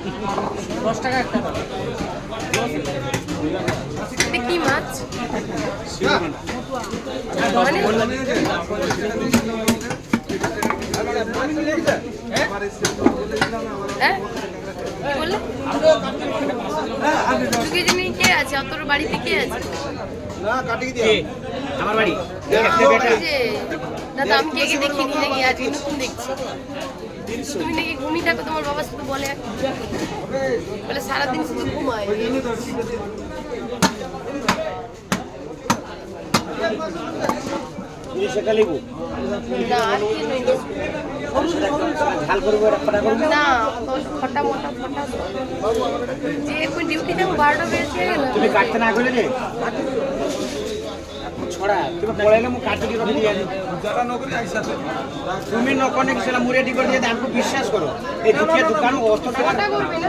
10 টাকা একটা। এটা কি মাছ? হ্যাঁ কি বললে? 2 কেজি নিয়ে কে আছে? তোর বাড়িতে কে আছে? আমার বাড়ি দাদা আমি কে দেখিনি নাকি, আজকে নতুন দেখছি। তুমি নাকি ঘুমিয়ে থাকো, তোমার বাবা শুধু বলে বলে সারাদিন শুধু ঘুমায়। লেবু না আর কি নেই। ঝাল করবো, না খটা মোটা খটা যে এখন ডিউটি যাবো 12টা বেজে গেল। তুমি কাটতে না গেলে রে ছড়া তুমি পড়াইলে মু কাটি দিয়ে দিয়ে যারা নকরি আইসাতে তুমি নকনে সেটা মুরে দি করে দিয়ে আমাকে বিশ্বাস করো এই দুটিয়া দোকান অত খটা করবে না।